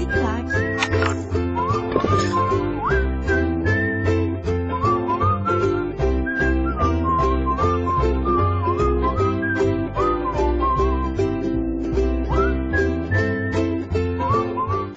tic-tac.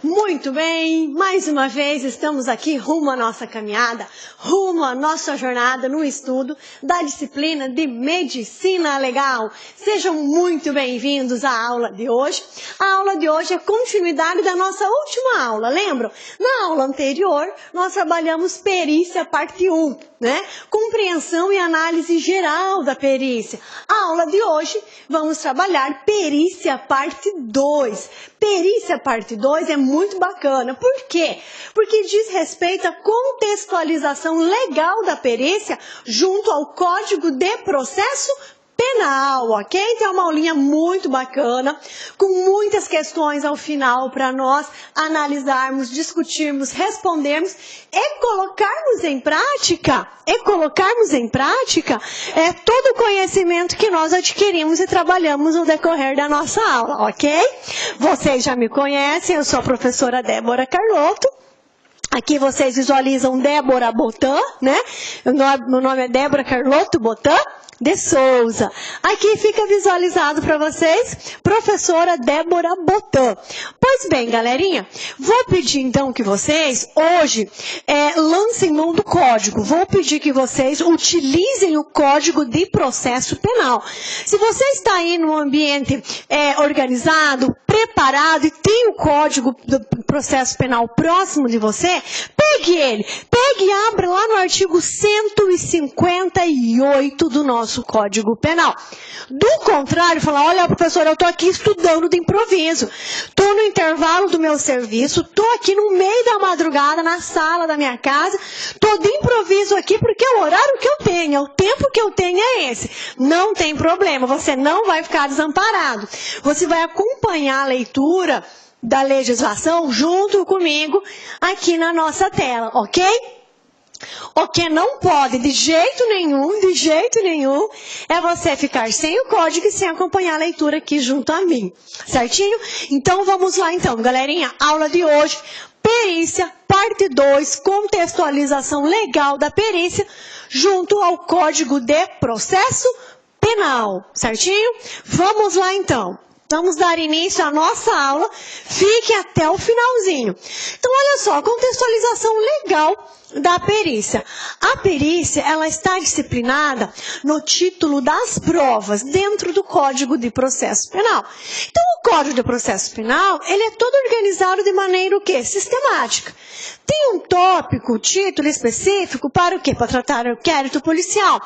Muito bem, mais uma vez estamos aqui rumo à nossa caminhada, rumo à nossa jornada no estudo da disciplina de Medicina Legal. Sejam muito bem-vindos à aula de hoje. A aula de hoje é continuidade da nossa última aula, lembram? Na aula anterior, nós trabalhamos perícia parte 1, né? Compreensão e análise geral da perícia. A aula de hoje, vamos trabalhar perícia parte 2. Perícia parte 2 é muito bacana. Por quê? Porque diz respeito à contextualização legal da perícia junto ao Código de Processo Penal, ok? Então é uma aulinha muito bacana, com muitas questões ao final para nós analisarmos, discutirmos, respondermos e colocarmos em prática, todo o conhecimento que nós adquirimos e trabalhamos no decorrer da nossa aula, ok? Vocês já me conhecem, eu sou a professora Débora Carlotto. Aqui vocês visualizam Débora Botan, né? Meu nome é Débora Carlotto Botan de Souza. Aqui fica visualizado para vocês, professora Débora Botan. Pois bem, galerinha, vou pedir então que vocês hoje lancem mão do código. Vou pedir que vocês utilizem o Código de Processo Penal. Se você está aí num ambiente organizado, preparado e tem o Código do Processo Penal próximo de você, pegue ele. Pegue e abra lá no artigo 158 do nosso Código Penal. Do contrário, falar, olha, professora, eu estou aqui estudando de improviso. Estou no intervalo do meu serviço, estou aqui no meio da madrugada, na sala da minha casa, estou de improviso aqui porque é o horário que eu tenho, é o tempo que eu tenho é esse. Não tem problema, você não vai ficar desamparado. Você vai acompanhar a leitura da legislação junto comigo aqui na nossa tela, ok? O que não pode, de jeito nenhum, é você ficar sem o código e sem acompanhar a leitura aqui junto a mim, certinho? Então vamos lá então, galerinha, aula de hoje, perícia, parte 2, contextualização legal da perícia, junto ao Código de Processo Penal, certinho? Vamos lá então. Vamos dar início à nossa aula, fique até o finalzinho. Então, olha só, contextualização legal da perícia. A perícia, ela está disciplinada no título das provas, dentro do Código de Processo Penal. Então, o Código de Processo Penal, ele é todo organizado de maneira o quê? Sistemática. Tem um tópico, título específico para o quê? Para tratar o inquérito policial.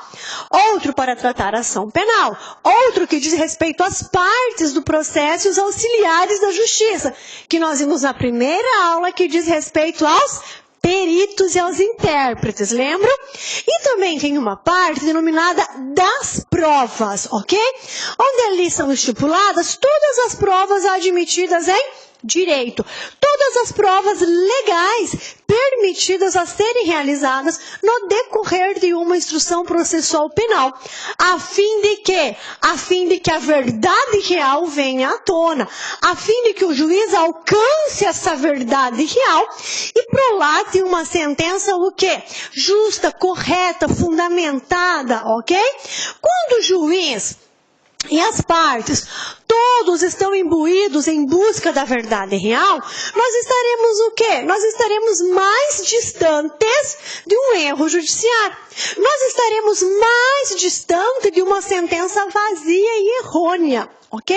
Outro para tratar a ação penal. Outro que diz respeito às partes do processo e os auxiliares da justiça, que nós vimos na primeira aula, que diz respeito aos peritos e aos intérpretes, lembram? E também tem uma parte denominada das provas, ok? Onde ali são estipuladas todas as provas admitidas em direito. Todas as provas legais permitidas a serem realizadas no decorrer de uma instrução processual penal. A fim de que? A fim de que a verdade real venha à tona. A fim de que o juiz alcance essa verdade real e prolate uma sentença o quê? Justa, correta, fundamentada, ok? Quando o juiz e as partes, todos estão imbuídos em busca da verdade real, nós estaremos o quê? Nós estaremos mais distantes de um erro judiciário. Nós estaremos mais distantes de uma sentença vazia e errônea, ok?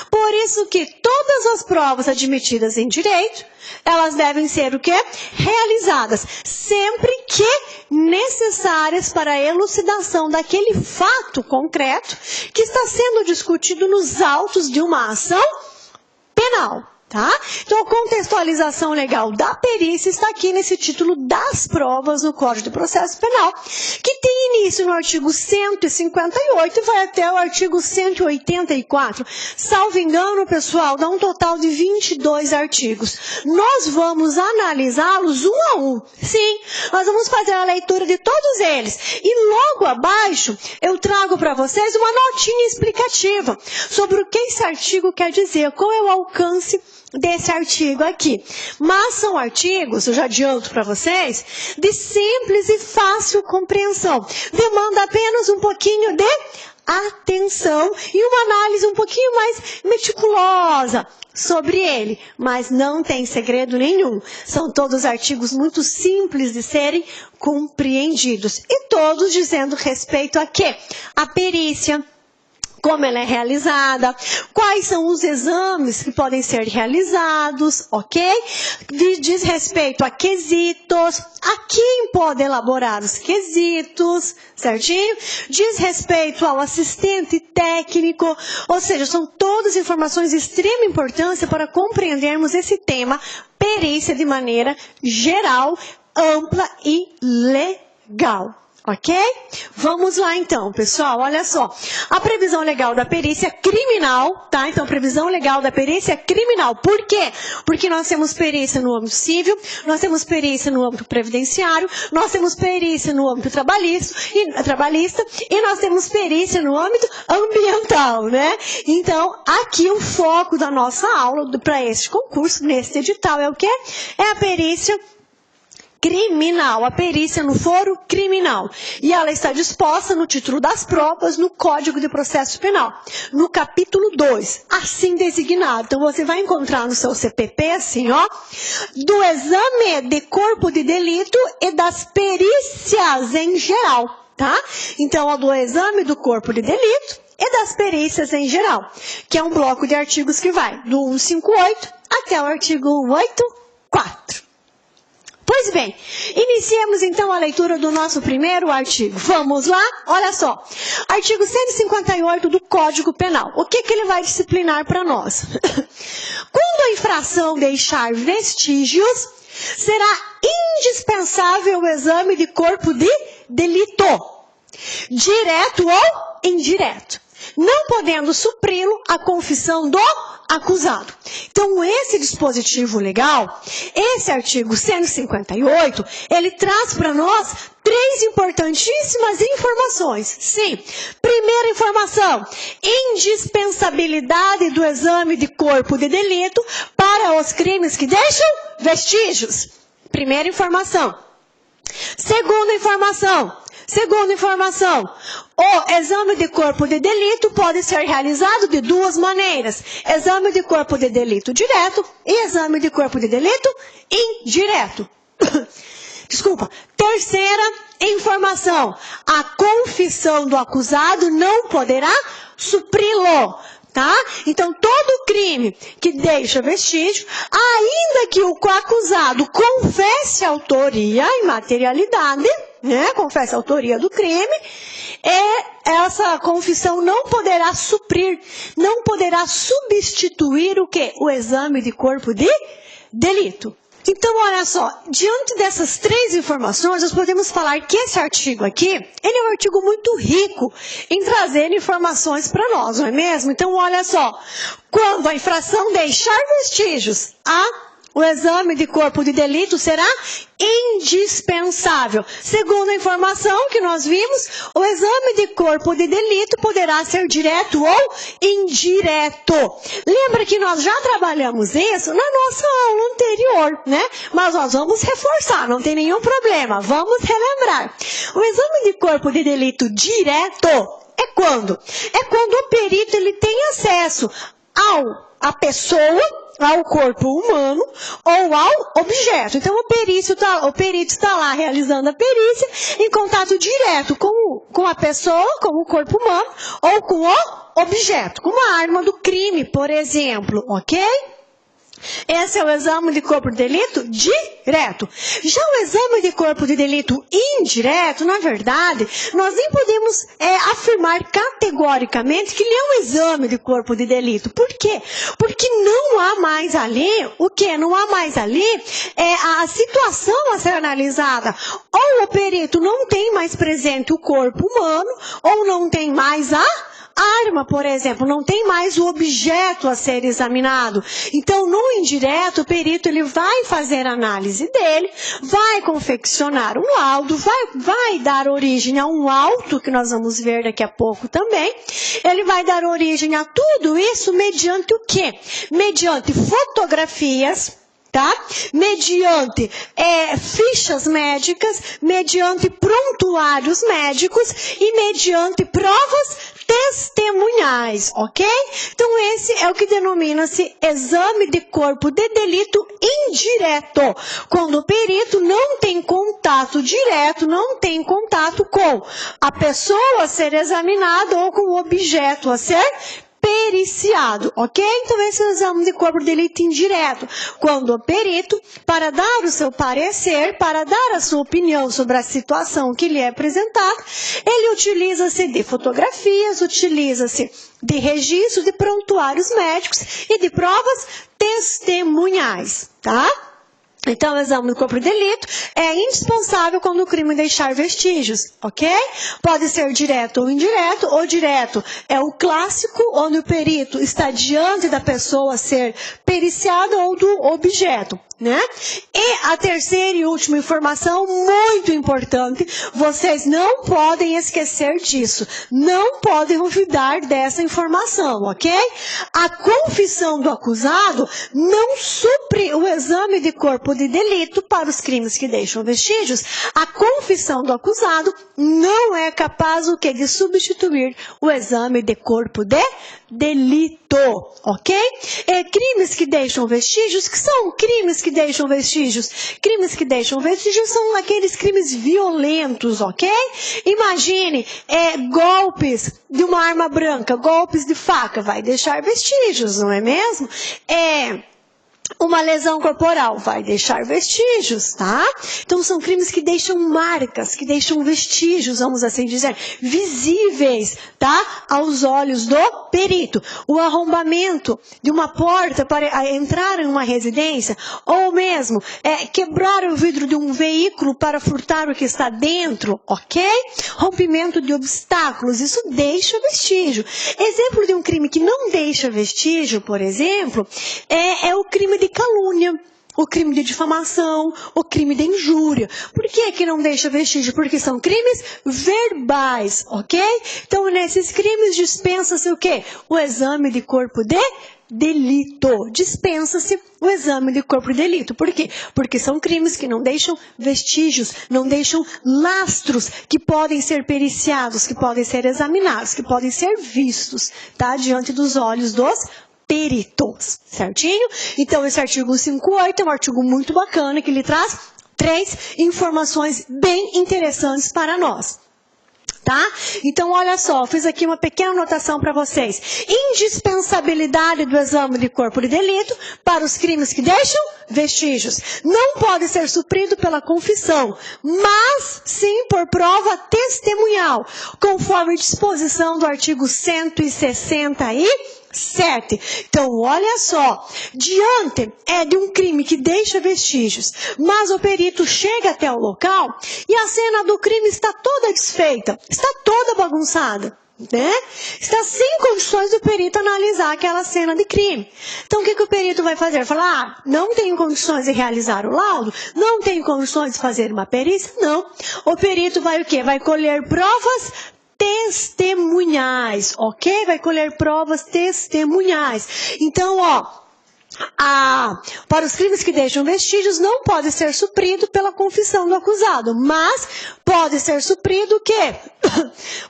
Por isso que todas as provas admitidas em direito, elas devem ser o quê? Realizadas, sempre que necessárias para a elucidação daquele fato concreto que está sendo discutido nos autos de uma ação penal. Tá? Então, a contextualização legal da perícia está aqui nesse título das provas no Código de Processo Penal, que tem início no artigo 158 e vai até o artigo 184. Salvo engano, pessoal, dá um total de 22 artigos. Nós vamos analisá-los um a um. Sim, nós vamos fazer a leitura de todos eles. E logo abaixo, eu trago para vocês uma notinha explicativa sobre o que esse artigo quer dizer, qual é o alcance desse artigo aqui. Mas são artigos, eu já adianto para vocês, de simples e fácil compreensão. Demanda apenas um pouquinho de atenção e uma análise um pouquinho mais meticulosa sobre ele, mas não tem segredo nenhum. São todos artigos muito simples de serem compreendidos e todos dizendo respeito a quê? A perícia, como ela é realizada, quais são os exames que podem ser realizados, ok? Diz respeito a quesitos, a quem pode elaborar os quesitos, certinho? Diz respeito ao assistente técnico, ou seja, são todas informações de extrema importância para compreendermos esse tema, perícia de maneira geral, ampla e legal. Ok? Vamos lá então, pessoal, olha só. A previsão legal da perícia criminal, tá? Então, previsão legal da perícia criminal. Por quê? Porque nós temos perícia no âmbito civil, nós temos perícia no âmbito previdenciário, nós temos perícia no âmbito trabalhista e nós temos perícia no âmbito ambiental, né? Então, aqui o foco da nossa aula para este concurso, neste edital, é o quê? É a perícia criminal, a perícia no foro criminal. E ela está disposta no título das provas, no Código de Processo Penal, no capítulo 2, assim designado. Então, você vai encontrar no seu CPP, assim, ó, do exame de corpo de delito e das perícias em geral, tá? Então, ó, do exame do corpo de delito e das perícias em geral, que é um bloco de artigos que vai do 158 até o artigo 184. Pois bem, iniciemos então a leitura do nosso primeiro artigo. Vamos lá? Olha só. Artigo 158 do Código Penal. O que ele vai disciplinar para nós? Quando a infração deixar vestígios, será indispensável o exame de corpo de delito, direto ou indireto, não podendo supri-lo a confissão do acusado. Então, esse dispositivo legal, esse artigo 158, ele traz para nós 3 importantíssimas informações. Sim, primeira informação, indispensabilidade do exame de corpo de delito para os crimes que deixam vestígios. Primeira informação. Segunda informação, o exame de corpo de delito pode ser realizado de 2 maneiras. Exame de corpo de delito direto e exame de corpo de delito indireto. Desculpa. Terceira informação, a confissão do acusado não poderá supri-lo. Tá? Então, todo crime que deixa vestígio, ainda que o acusado confesse a autoria e materialidade, né, confesse a autoria do crime, essa confissão não poderá suprir, não poderá substituir o quê? O exame de corpo de delito. Então, olha só, diante dessas 3 informações, nós podemos falar que esse artigo aqui, ele é um artigo muito rico em trazer informações para nós, não é mesmo? Então, olha só, quando a infração deixar vestígios, o exame de corpo de delito será indispensável. Segundo a informação que nós vimos, o exame de corpo de delito poderá ser direto ou indireto. Lembra que nós já trabalhamos isso na nossa aula anterior, né? Mas nós vamos reforçar, não tem nenhum problema. Vamos relembrar. O exame de corpo de delito direto é quando? É quando o perito ele tem acesso à pessoa, ao corpo humano ou ao objeto. Então, o perito está lá realizando a perícia em contato direto com a pessoa, com o corpo humano ou com o objeto, com a arma do crime, por exemplo, ok? Esse é o exame de corpo de delito direto. Já o exame de corpo de delito indireto, na verdade, nós nem podemos afirmar categoricamente que ele é um exame de corpo de delito. Por quê? Porque não há mais ali, o quê? Não há mais ali a situação a ser analisada. Ou o perito não tem mais presente o corpo humano, ou não tem mais a arma, por exemplo, não tem mais o objeto a ser examinado. Então, no indireto, o perito ele vai fazer a análise dele, vai confeccionar um laudo, vai dar origem a um auto, que nós vamos ver daqui a pouco também. Ele vai dar origem a tudo isso mediante o quê? Mediante fotografias, tá? Mediante fichas médicas, mediante prontuários médicos e mediante provas testemunhais, ok? Então esse é o que denomina-se exame de corpo de delito indireto, quando o perito não tem contato direto, não tem contato com a pessoa a ser examinada ou com o objeto a ser periciado, ok? Então esse é o exame de corpo de delito indireto, quando o perito, para dar o seu parecer, para dar a sua opinião sobre a situação que lhe é apresentada, ele utiliza-se de fotografias, utiliza-se de registros, de prontuários médicos e de provas testemunhais, tá? Então, o exame do corpo de delito é indispensável quando o crime deixar vestígios, ok? Pode ser direto ou indireto. O direto é o clássico, onde o perito está diante da pessoa a ser periciada ou do objeto, né? E a terceira e última informação, muito importante, vocês não podem esquecer disso, não podem olvidar dessa informação, ok? A confissão do acusado não supre o exame de corpo de delito para os crimes que deixam vestígios. A confissão do acusado não é capaz o quê? De substituir o exame de corpo de delito, ok? Crimes que deixam vestígios, que são crimes que deixam vestígios? Crimes que deixam vestígios são aqueles crimes violentos, ok? Imagine, golpes de uma arma branca, golpes de faca, vai deixar vestígios, não é mesmo? Uma lesão corporal vai deixar vestígios, tá? Então são crimes que deixam marcas, que deixam vestígios, vamos assim dizer, visíveis, tá? Aos olhos do perito. O arrombamento de uma porta para entrar em uma residência, ou mesmo quebrar o vidro de um veículo para furtar o que está dentro, ok? Rompimento de obstáculos, isso deixa vestígio. Exemplo de um crime que não deixa vestígio, por exemplo, é o crime de calúnia, o crime de difamação, o crime de injúria. Por que que não deixa vestígio? Porque são crimes verbais, ok? Então, nesses crimes dispensa-se o quê? O exame de corpo de delito. Dispensa-se o exame de corpo de delito. Por quê? Porque são crimes que não deixam vestígios, não deixam lastros que podem ser periciados, que podem ser examinados, que podem ser vistos, tá? Diante dos olhos dos peritos, certinho? Então, esse artigo 58 é um artigo muito bacana, que ele traz 3 informações bem interessantes para nós. Tá? Então, olha só, fiz aqui uma pequena anotação para vocês. Indispensabilidade do exame de corpo de delito para os crimes que deixam vestígios. Não pode ser suprido pela confissão, mas sim por prova testemunhal, conforme disposição do artigo 167. Então, olha só, diante de um crime que deixa vestígios, mas o perito chega até o local e a cena do crime está toda desfeita, está toda bagunçada, né? Está sem condições do perito analisar aquela cena de crime. Então, o que o perito vai fazer? Falar, não tenho condições de realizar o laudo, não tenho condições de fazer uma perícia? Não. O perito vai o quê? Vai colher provas testemunhais, ok? Vai colher provas testemunhais. Então, para os crimes que deixam vestígios, não pode ser suprido pela confissão do acusado, mas pode ser suprido o quê?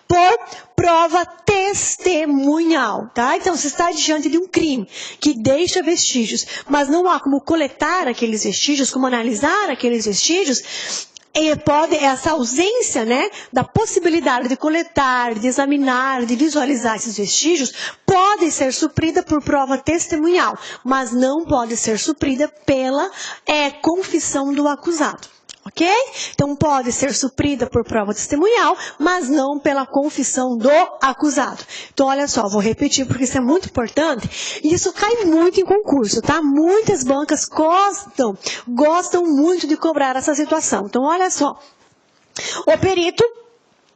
Por prova testemunhal, tá? Então, se está diante de um crime que deixa vestígios, mas não há como coletar aqueles vestígios, como analisar aqueles vestígios, essa ausência, né, da possibilidade de coletar, de examinar, de visualizar esses vestígios, pode ser suprida por prova testemunhal, mas não pode ser suprida pela confissão do acusado. Ok? Então, pode ser suprida por prova testemunhal, mas não pela confissão do acusado. Então, olha só, vou repetir porque isso é muito importante. E isso cai muito em concurso, tá? Muitas bancas gostam muito de cobrar essa situação. Então, olha só. O perito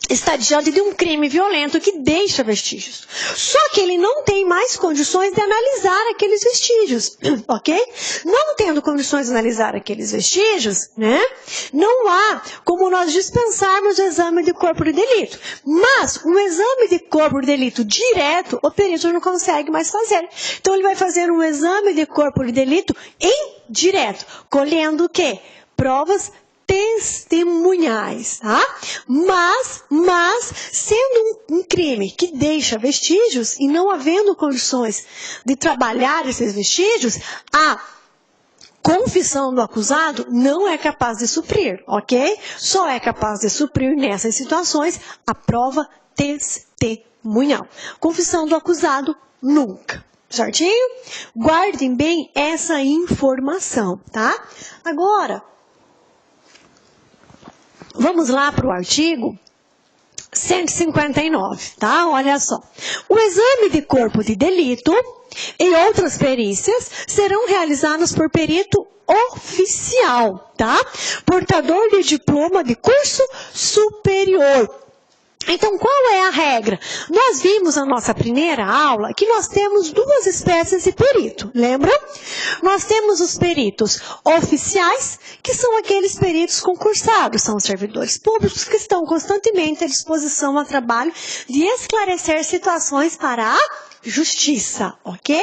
está diante de um crime violento que deixa vestígios. Só que ele não tem mais condições de analisar aqueles vestígios, ok? Não tendo condições de analisar aqueles vestígios, né? Não há como nós dispensarmos o exame de corpo de delito. Mas um exame de corpo de delito direto, o perito não consegue mais fazer. Então ele vai fazer um exame de corpo de delito indireto, colhendo o quê? Provas testemunhais, tá? Mas sendo um crime que deixa vestígios e não havendo condições de trabalhar esses vestígios, a confissão do acusado não é capaz de suprir, ok? Só é capaz de suprir nessas situações a prova testemunhal. Confissão do acusado, nunca. Certinho? Guardem bem essa informação, tá? Agora, vamos lá para o artigo 159, tá? Olha só. O exame de corpo de delito e outras perícias serão realizados por perito oficial, tá? Portador de diploma de curso superior. Então, qual é a regra? Nós vimos na nossa primeira aula que nós temos duas espécies de perito, lembram? Nós temos os peritos oficiais, que são aqueles peritos concursados, são os servidores públicos que estão constantemente à disposição ao trabalho de esclarecer situações para a justiça, ok?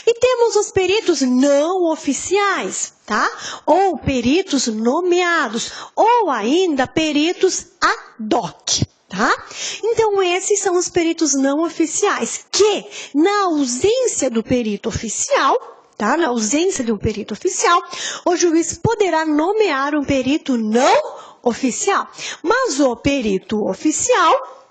E temos os peritos não oficiais, tá? Ou peritos nomeados, ou ainda peritos ad hoc. Tá? Então, esses são os peritos não oficiais, que, na ausência do perito oficial, tá? Na ausência de um perito oficial, o juiz poderá nomear um perito não oficial. Mas o perito oficial,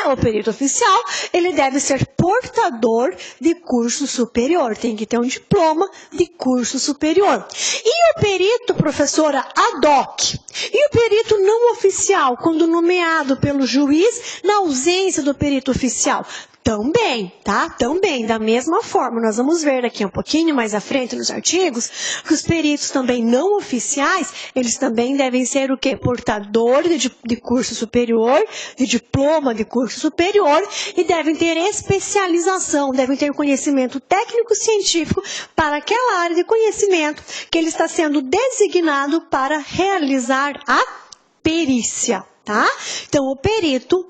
o perito oficial, ele deve ser portador de curso superior, tem que ter um diploma de curso superior. E o perito, professora, ad hoc? E o perito não oficial, quando nomeado pelo juiz, na ausência do perito oficial? Também, tá? Também, da mesma forma, nós vamos ver daqui um pouquinho mais à frente nos artigos, que os peritos também não oficiais, eles também devem ser o quê? Portador de curso superior, de diploma de curso superior, e devem ter especialização, devem ter conhecimento técnico-científico para aquela área de conhecimento que ele está sendo designado para realizar a perícia, tá? Então, o perito,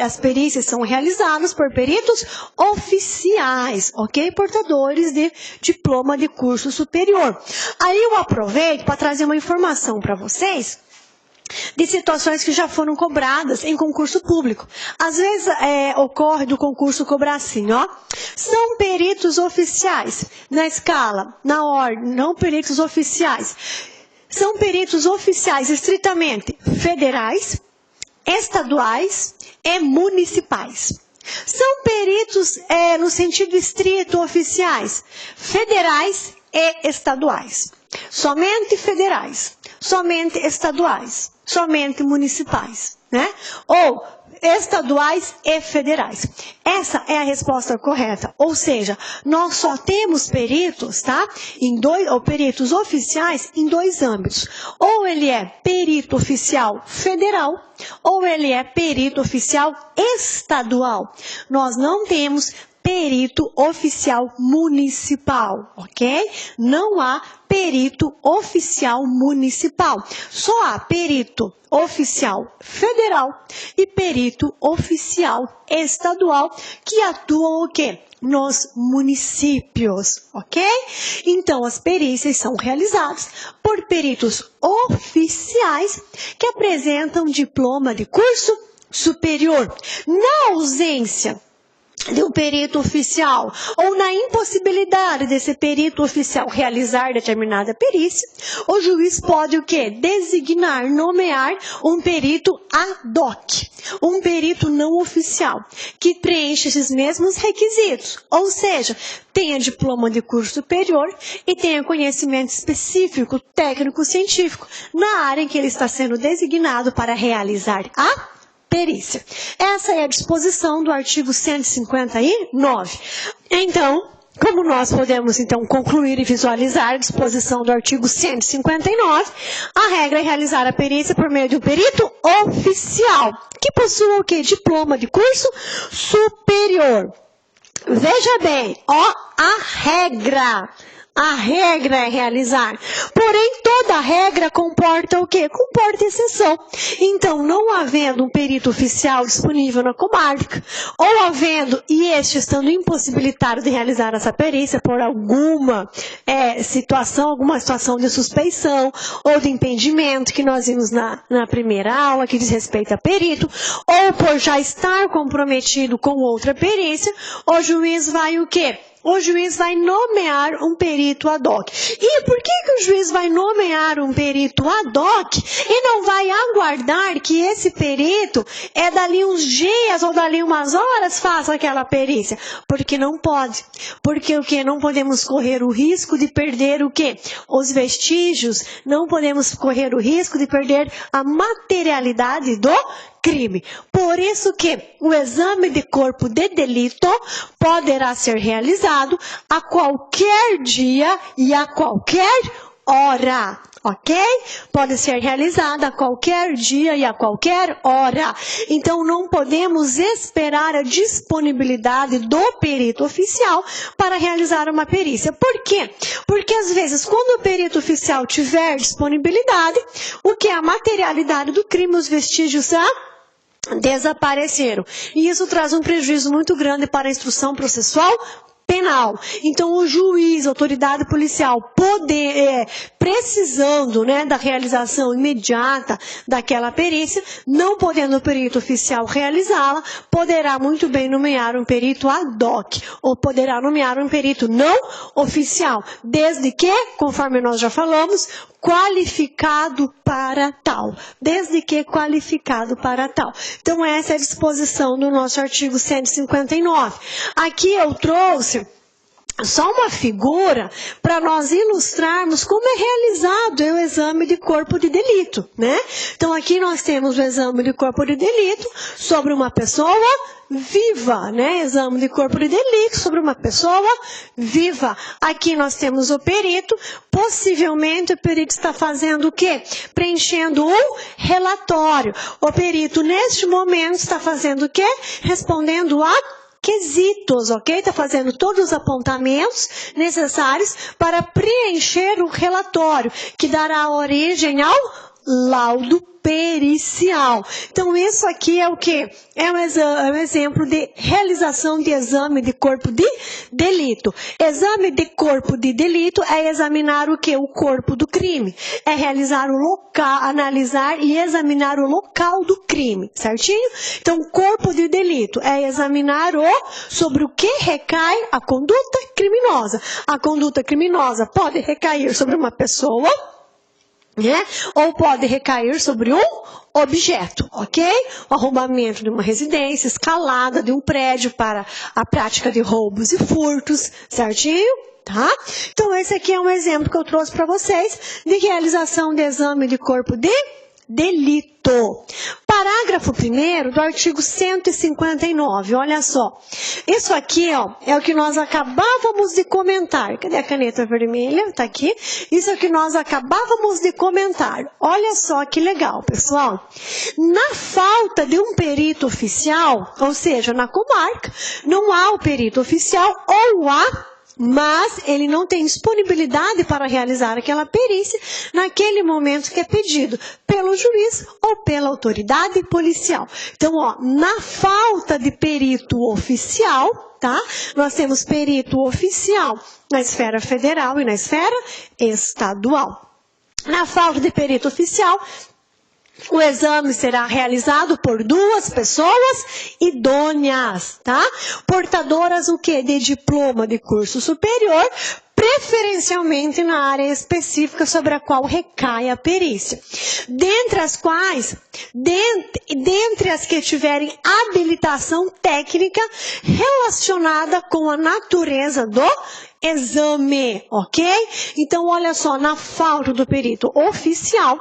as perícias são realizadas por peritos oficiais, ok? Portadores de diploma de curso superior. Aí eu aproveito para trazer uma informação para vocês de situações que já foram cobradas em concurso público. Às vezes ocorre do concurso cobrar assim, ó. São peritos oficiais, na escala, na ordem, não peritos oficiais. São peritos oficiais estritamente federais, estaduais e municipais. São peritos, no sentido estrito, oficiais, federais e estaduais. Somente federais, somente estaduais, somente municipais, né? Ou estaduais e federais. Essa é a resposta correta. Ou seja, nós só temos peritos, tá? Ou peritos oficiais em dois âmbitos. Ou ele é perito oficial federal, ou ele é perito oficial estadual. Nós não temos perito oficial municipal, ok? Não há perito oficial municipal. Só há perito oficial federal e perito oficial estadual que atuam o quê? Nos municípios, ok? Então, as perícias são realizadas por peritos oficiais que apresentam diploma de curso superior. Na ausência de um perito oficial, ou na impossibilidade desse perito oficial realizar determinada perícia, o juiz pode o quê? Designar, nomear um perito ad hoc, um perito não oficial, que preenche esses mesmos requisitos, ou seja, tenha diploma de curso superior e tenha conhecimento específico, técnico, científico, na área em que ele está sendo designado para realizar a perícia. Essa é a disposição do artigo 159. Então, como nós podemos, então, concluir e visualizar a disposição do artigo 159, a regra é realizar a perícia por meio de um perito oficial, que possua o quê? Diploma de curso superior. Veja bem, ó, a regra é realizar. Porém, toda regra comporta o quê? Comporta exceção. Então, não havendo um perito oficial disponível na comarca, ou havendo, e este estando impossibilitado de realizar essa perícia por alguma situação de suspeição ou de impedimento que nós vimos na primeira aula, que diz respeito a perito, ou por já estar comprometido com outra perícia, o juiz vai o quê? O juiz vai nomear um perito ad hoc. E por que o juiz vai nomear um perito ad hoc e não vai aguardar que esse perito, dali uns dias ou dali umas horas, faça aquela perícia? Porque não pode. Porque o quê? Não podemos correr o risco de perder o quê? Os vestígios. Não podemos correr o risco de perder a materialidade do crime. Por isso que o exame de corpo de delito poderá ser realizado a qualquer dia e a qualquer hora. Ok? Pode ser realizado a qualquer dia e a qualquer hora. Então, não podemos esperar a disponibilidade do perito oficial para realizar uma perícia. Por quê? Porque, às vezes, quando o perito oficial tiver disponibilidade, o que é a materialidade do crime, os vestígios desapareceram. E isso traz um prejuízo muito grande para a instrução processual penal. Então, o juiz, a autoridade policial, precisando, da realização imediata daquela perícia, não podendo o perito oficial realizá-la, poderá muito bem nomear um perito ad hoc, ou poderá nomear um perito não oficial, desde que, conforme nós já falamos, qualificado para tal. Desde que qualificado para tal. Então, essa é a disposição do nosso artigo 159. Aqui eu trouxe só uma figura para nós ilustrarmos como é realizado o exame de corpo de delito, né? Então, aqui nós temos o exame de corpo de delito sobre uma pessoa viva, né? Exame de corpo de delito sobre uma pessoa viva. Aqui nós temos o perito. Possivelmente o perito está fazendo o quê? Preenchendo um relatório. O perito, neste momento, está fazendo o quê? Respondendo a quesitos, ok? Está fazendo todos os apontamentos necessários para preencher o relatório, que dará origem ao laudo pericial. Então, isso aqui é o quê? É um exemplo de realização de exame de corpo de delito. Exame de corpo de delito é examinar o quê? O corpo do crime. É realizar o local, analisar e examinar o local do crime, certinho? Então, corpo de delito é examinar sobre o que recai a conduta criminosa. A conduta criminosa pode recair sobre uma pessoa, né? Ou pode recair sobre um objeto, ok? O arrombamento de uma residência, escalada de um prédio para a prática de roubos e furtos, certinho? Tá? Então, esse aqui é um exemplo que eu trouxe para vocês de realização de exame de corpo de delito. Parágrafo 1º do artigo 159, olha só. Isso aqui, é o que nós acabávamos de comentar. Cadê a caneta vermelha? Está aqui. Isso é o que nós acabávamos de comentar. Olha só que legal, pessoal. Na falta de um perito oficial, ou seja, na comarca, não há o perito oficial ou mas ele não tem disponibilidade para realizar aquela perícia naquele momento que é pedido pelo juiz ou pela autoridade policial. Então, na falta de perito oficial, tá? Nós temos perito oficial na esfera federal e na esfera estadual. Na falta de perito oficial, o exame será realizado por 2 pessoas idôneas, tá? Portadoras o quê? De diploma de curso superior, preferencialmente na área específica sobre a qual recai a perícia. Dentre as quais, dentre as que tiverem habilitação técnica relacionada com a natureza do exame, ok? Então, olha só, na falta do perito oficial,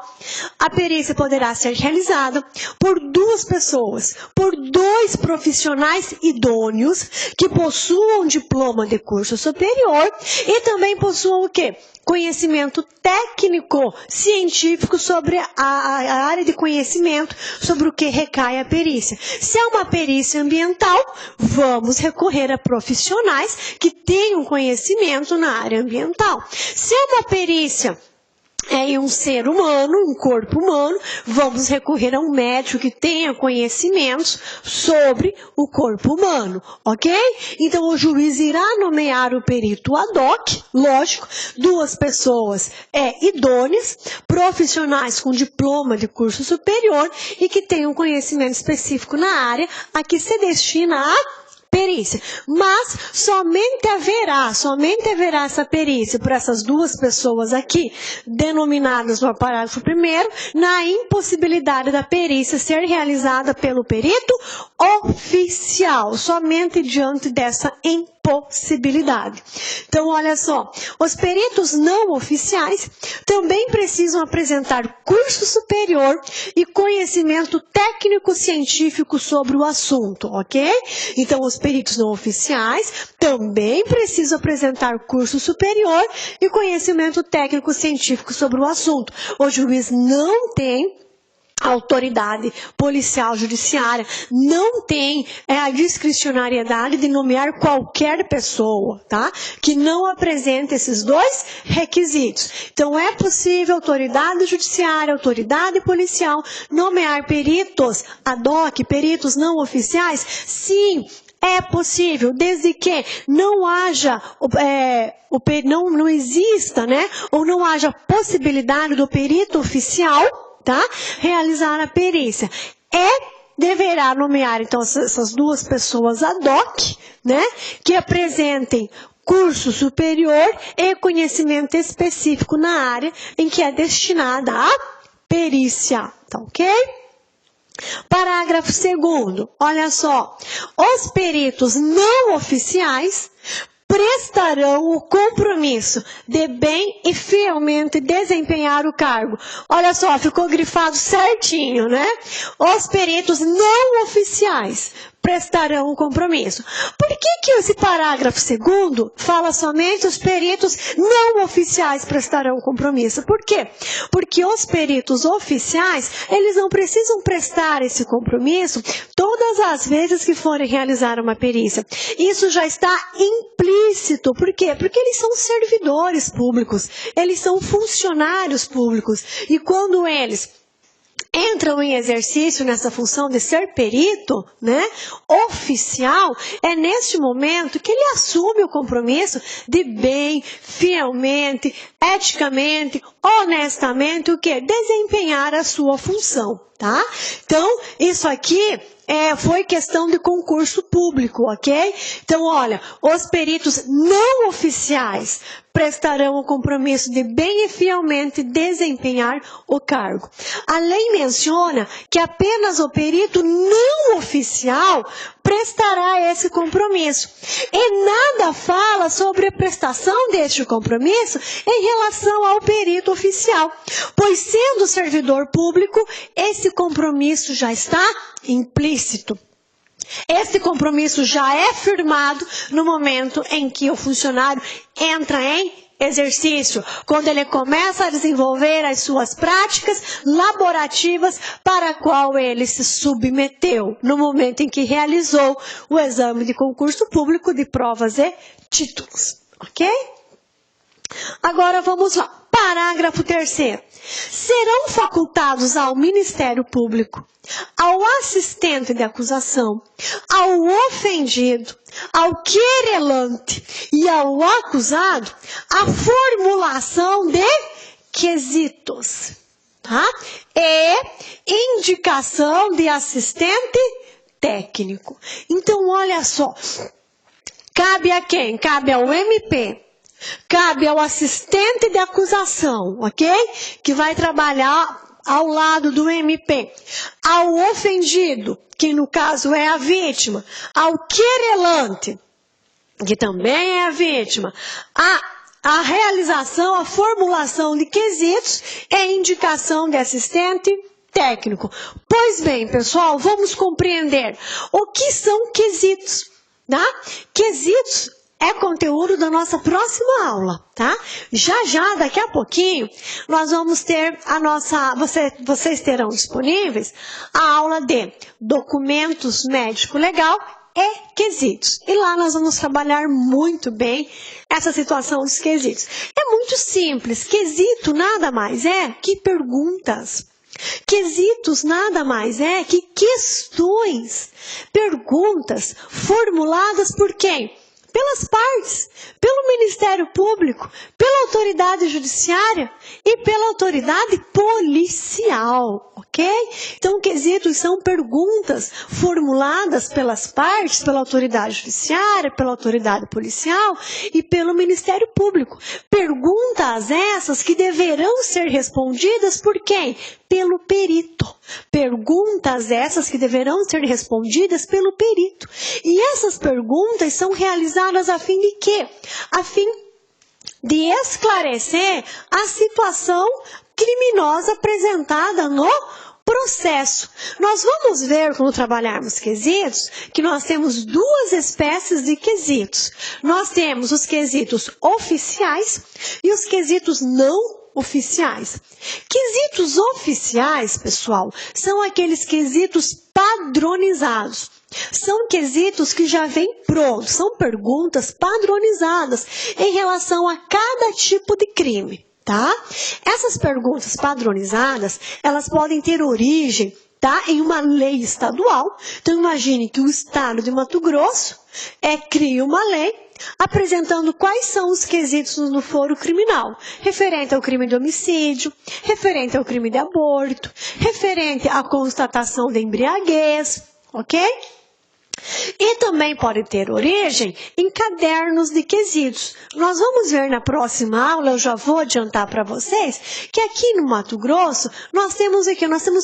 a perícia poderá ser realizada por 2 pessoas, por 2 profissionais idôneos que possuam diploma de curso superior e também possuam o quê? Conhecimento técnico, científico sobre a área de conhecimento sobre o que recai a perícia. Se é uma perícia ambiental, vamos recorrer a profissionais que tenham conhecimento na área ambiental. Se é uma perícia em um ser humano, um corpo humano, vamos recorrer a um médico que tenha conhecimentos sobre o corpo humano, ok? Então, o juiz irá nomear o perito ad hoc, lógico, 2 pessoas idôneas, profissionais com diploma de curso superior e que tenham conhecimento específico na área a que se destina a perícia, mas somente haverá essa perícia por essas 2 pessoas aqui, denominadas no parágrafo 1º, na impossibilidade da perícia ser realizada pelo perito oficial, somente diante dessa impossibilidade. Então, olha só, os peritos não oficiais também precisam apresentar curso superior e conhecimento técnico-científico sobre o assunto, ok? Então, os peritos não oficiais também precisam apresentar curso superior e conhecimento técnico-científico sobre o assunto. O juiz não tem a autoridade policial judiciária, não tem a discricionariedade de nomear qualquer pessoa, tá? Que não apresente esses 2 requisitos. Então, é possível autoridade judiciária, autoridade policial, nomear peritos ad hoc, peritos não oficiais? Sim, é possível, desde que não haja, não exista, né? Ou não haja possibilidade do perito oficial, tá? Realizar a perícia. Deverá nomear, então, essas 2 pessoas ad hoc, né? Que apresentem curso superior e conhecimento específico na área em que é destinada a perícia, tá ok? Parágrafo 2º, olha só, os peritos não oficiais prestarão o compromisso de bem e fielmente desempenhar o cargo. Olha só, ficou grifado certinho, né? Os peritos não oficiais prestarão o compromisso. Por que esse parágrafo 2º fala somente os peritos não oficiais prestarão o compromisso? Por quê? Porque os peritos oficiais, eles não precisam prestar esse compromisso todas as vezes que forem realizar uma perícia. Isso já está implícito. Por quê? Porque eles são servidores públicos, eles são funcionários públicos. E quando eles entram em exercício nessa função de ser perito, né, oficial, é neste momento que ele assume o compromisso de bem, fielmente, eticamente, honestamente, o quê? Desempenhar a sua função, tá? Então, isso aqui foi questão de concurso público, ok? Então, olha, os peritos não oficiais prestarão o compromisso de bem e fielmente desempenhar o cargo. A lei menciona que apenas o perito não oficial prestará esse compromisso. E nada fala sobre a prestação deste compromisso em relação ao perito oficial, pois sendo servidor público, esse compromisso já está implícito. Esse compromisso já é firmado no momento em que o funcionário entra em exercício, quando ele começa a desenvolver as suas práticas laborativas para a qual ele se submeteu, no momento em que realizou o exame de concurso público de provas e títulos, ok? Agora vamos lá. Parágrafo 3º. Serão facultados ao Ministério Público, ao assistente de acusação, ao ofendido, ao querelante e ao acusado a formulação de quesitos, tá? E indicação de assistente técnico. Então, olha só, cabe a quem? Cabe ao MP. Cabe ao assistente de acusação, ok? Que vai trabalhar ao lado do MP. Ao ofendido, que no caso é a vítima. Ao querelante, que também é a vítima, a realização, a formulação de quesitos é indicação de assistente técnico. Pois bem, pessoal, vamos compreender o que são quesitos, tá? Quesitos é conteúdo da nossa próxima aula, tá? Já, daqui a pouquinho, nós vamos ter vocês terão disponíveis a aula de documentos médico-legal e quesitos. E lá nós vamos trabalhar muito bem essa situação dos quesitos. É muito simples. Quesito nada mais é que perguntas. Quesitos nada mais é que questões, perguntas formuladas por quem? Pelas partes, pelo Ministério Público, pela autoridade judiciária e pela autoridade policial, ok? Então, quesitos são perguntas formuladas pelas partes, pela autoridade judiciária, pela autoridade policial e pelo Ministério Público. Perguntas essas que deverão ser respondidas por quem? Pelo perito. Perguntas essas que deverão ser respondidas pelo perito. E essas perguntas são realizadas a fim de quê? A fim de esclarecer a situação criminosa apresentada no processo. Nós vamos ver, quando trabalharmos quesitos, que nós temos duas espécies de quesitos. Nós temos os quesitos oficiais e os quesitos não oficiais. Quesitos oficiais, pessoal, são aqueles quesitos padronizados. São quesitos que já vêm prontos, são perguntas padronizadas em relação a cada tipo de crime, tá? Essas perguntas padronizadas, elas podem ter origem, tá, em uma lei estadual. Então, imagine que o estado de Mato Grosso cria uma lei apresentando quais são os quesitos no foro criminal, referente ao crime de homicídio, referente ao crime de aborto, referente à constatação de embriaguez, ok? E também pode ter origem em cadernos de quesitos. Nós vamos ver na próxima aula, eu já vou adiantar para vocês, que aqui no Mato Grosso, nós temos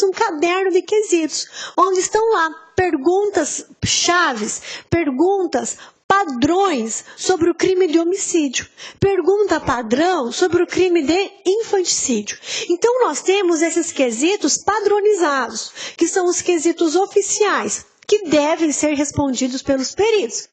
um caderno de quesitos, onde estão lá perguntas chaves, perguntas padrões sobre o crime de homicídio, pergunta padrão sobre o crime de infanticídio. Então, nós temos esses quesitos padronizados, que são os quesitos oficiais, que devem ser respondidos pelos peritos.